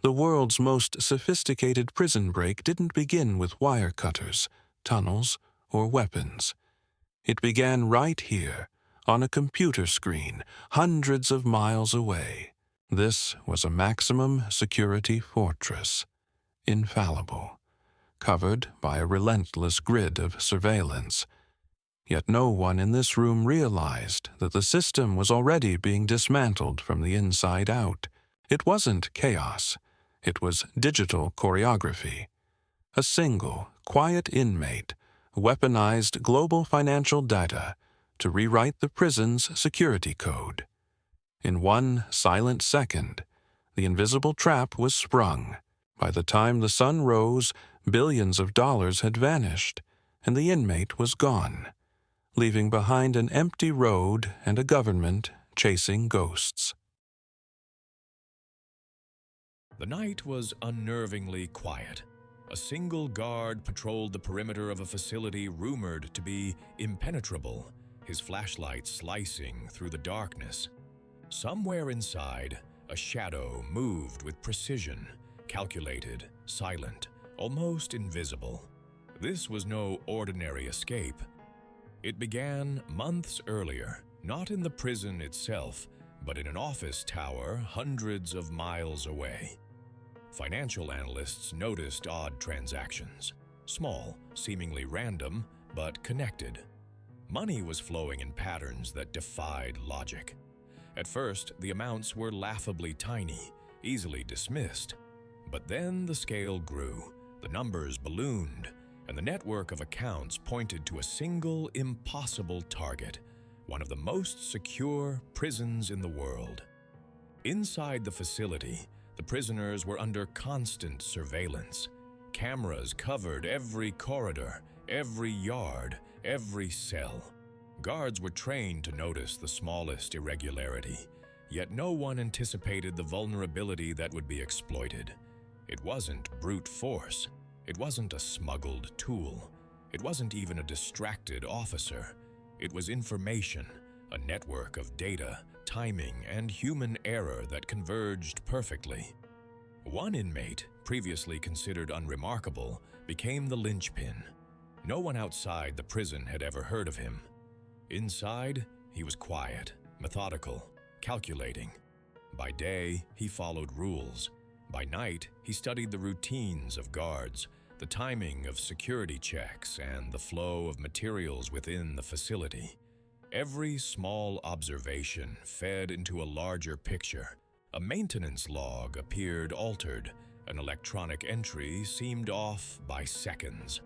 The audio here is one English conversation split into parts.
The world's most sophisticated prison break didn't begin with wire cutters, tunnels, or weapons. It began right here, on a computer screen, hundreds of miles away. This was a maximum security fortress, infallible, covered by a relentless grid of surveillance. Yet no one in this room realized that the system was already being dismantled from the inside out. It wasn't chaos. It was digital choreography. A single, quiet inmate weaponized global financial data to rewrite the prison's security code. In one silent second, the invisible trap was sprung. By the time the sun rose, billions of dollars had vanished, and the inmate was gone, leaving behind an empty road and a government chasing ghosts. The night was unnervingly quiet. A single guard patrolled the perimeter of a facility rumored to be impenetrable, his flashlight slicing through the darkness. Somewhere inside, a shadow moved with precision, calculated, silent, almost invisible. This was no ordinary escape. It began months earlier, not in the prison itself, but in an office tower hundreds of miles away. Financial analysts noticed odd transactions, small, seemingly random, but connected. Money was flowing in patterns that defied logic. At first, the amounts were laughably tiny, easily dismissed. But then the scale grew, the numbers ballooned, and the network of accounts pointed to a single impossible target, one of the most secure prisons in the world. Inside the facility, the prisoners were under constant surveillance. Cameras covered every corridor, every yard, every cell. Guards were trained to notice the smallest irregularity, yet no one anticipated the vulnerability that would be exploited. It wasn't brute force. It wasn't a smuggled tool. It wasn't even a distracted officer. It was information, a network of data, timing, and human error that converged perfectly. One inmate, previously considered unremarkable, became the linchpin. No one outside the prison had ever heard of him. Inside, he was quiet, methodical, calculating. By day, he followed rules. By night, he studied the routines of guards, the timing of security checks, and the flow of materials within the facility. Every small observation fed into a larger picture. A maintenance log appeared altered. An electronic entry seemed off by seconds.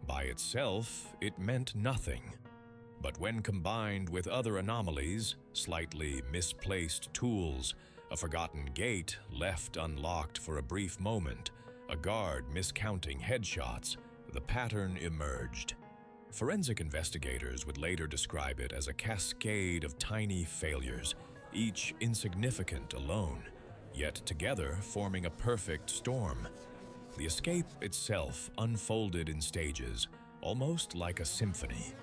By itself, it meant nothing. But when combined with other anomalies, slightly misplaced tools, a forgotten gate left unlocked for a brief moment, a guard miscounting headshots, the pattern emerged. Forensic investigators would later describe it as a cascade of tiny failures, each insignificant alone, yet together forming a perfect storm. The escape itself unfolded in stages, almost like a symphony.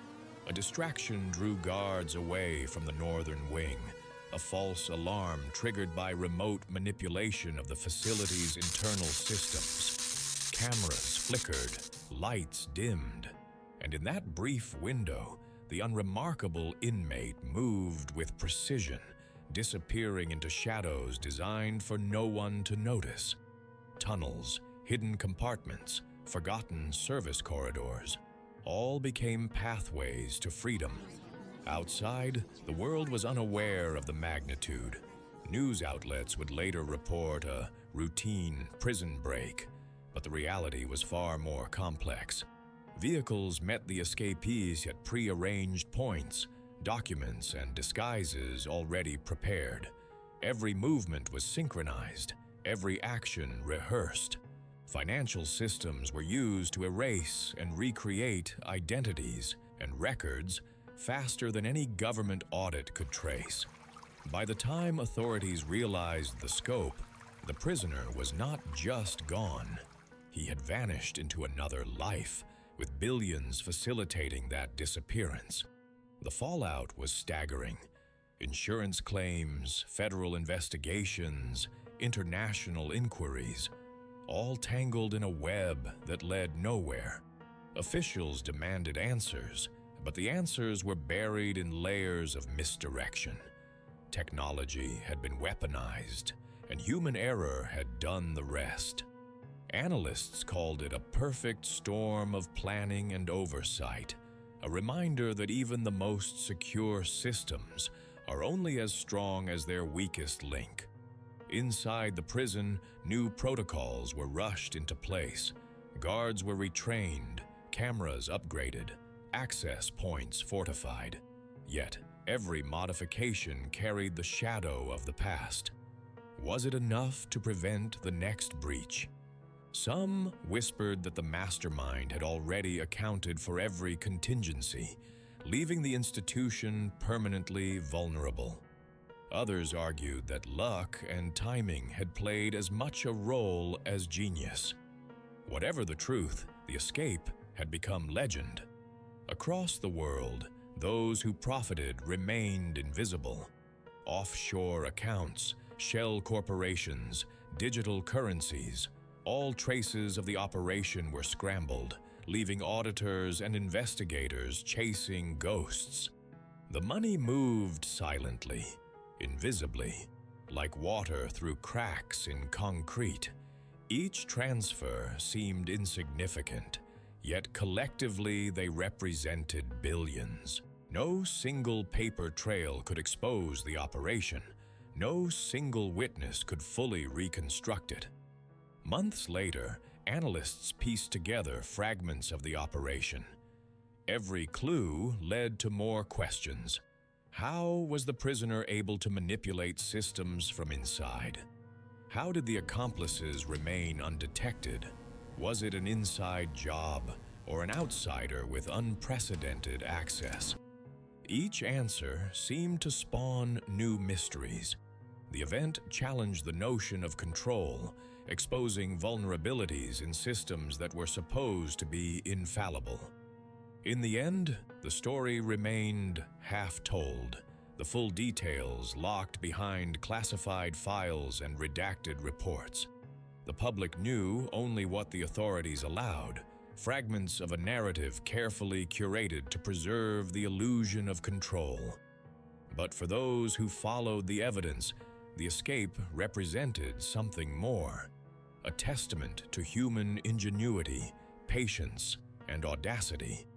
A distraction drew guards away from the northern wing, a false alarm triggered by remote manipulation of the facility's internal systems. Cameras flickered, lights dimmed, and in that brief window, the unremarkable inmate moved with precision, disappearing into shadows designed for no one to notice. Tunnels, hidden compartments, forgotten service corridors, all became pathways to freedom. Outside, the world was unaware of the magnitude. News outlets would later report a routine prison break, but the reality was far more complex. Vehicles met the escapees at pre-arranged points, documents and disguises already prepared. Every movement was synchronized, every action rehearsed. Financial systems were used to erase and recreate identities and records faster than any government audit could trace. By the time authorities realized the scope, the prisoner was not just gone. He had vanished into another life, with billions facilitating that disappearance. The fallout was staggering. Insurance claims, federal investigations, international inquiries, all tangled in a web that led nowhere. Officials demanded answers, but the answers were buried in layers of misdirection. Technology had been weaponized, and human error had done the rest. Analysts called it a perfect storm of planning and oversight, a reminder that even the most secure systems are only as strong as their weakest link. Inside the prison, new protocols were rushed into place. Guards were retrained, cameras upgraded, access points fortified. Yet, every modification carried the shadow of the past. Was it enough to prevent the next breach? Some whispered that the mastermind had already accounted for every contingency, leaving the institution permanently vulnerable. Others argued that luck and timing had played as much a role as genius. Whatever the truth, the escape had become legend. Across the world, those who profited remained invisible. Offshore accounts, shell corporations, digital currencies, all traces of the operation were scrambled, leaving auditors and investigators chasing ghosts. The money moved silently, invisibly, like water through cracks in concrete. Each transfer seemed insignificant, yet collectively they represented billions. No single paper trail could expose the operation. No single witness could fully reconstruct it. Months later, analysts pieced together fragments of the operation. Every clue led to more questions. How was the prisoner able to manipulate systems from inside? How did the accomplices remain undetected? Was it an inside job or an outsider with unprecedented access? Each answer seemed to spawn new mysteries. The event challenged the notion of control, exposing vulnerabilities in systems that were supposed to be infallible. In the end, the story remained half-told, the full details locked behind classified files and redacted reports. The public knew only what the authorities allowed, fragments of a narrative carefully curated to preserve the illusion of control. But for those who followed the evidence, the escape represented something more, a testament to human ingenuity, patience, and audacity.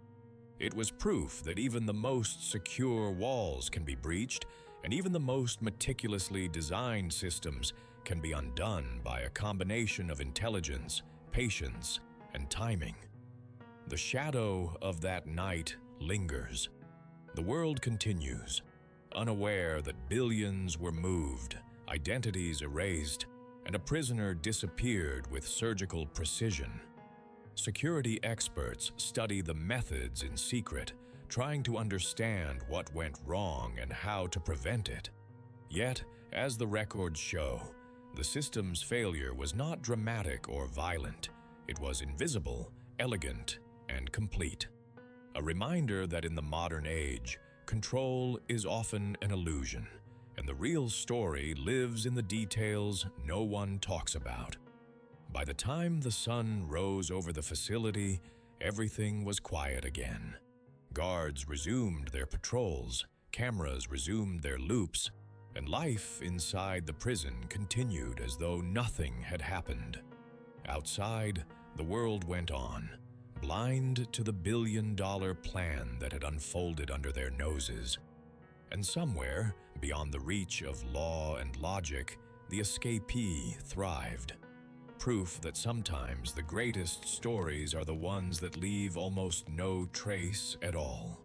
It was proof that even the most secure walls can be breached, and even the most meticulously designed systems can be undone by a combination of intelligence, patience, and timing. The shadow of that night lingers. The world continues, unaware that billions were moved, identities erased, and a prisoner disappeared with surgical precision. Security experts study the methods in secret, trying to understand what went wrong and how to prevent it. Yet, as the records show, the system's failure was not dramatic or violent. It was invisible, elegant, and complete. A reminder that in the modern age, control is often an illusion, and the real story lives in the details no one talks about. By the time the sun rose over the facility, everything was quiet again. Guards resumed their patrols, cameras resumed their loops, and life inside the prison continued as though nothing had happened. Outside, the world went on, blind to the billion-dollar plan that had unfolded under their noses. And somewhere, beyond the reach of law and logic, the escapee thrived. Proof that sometimes the greatest stories are the ones that leave almost no trace at all.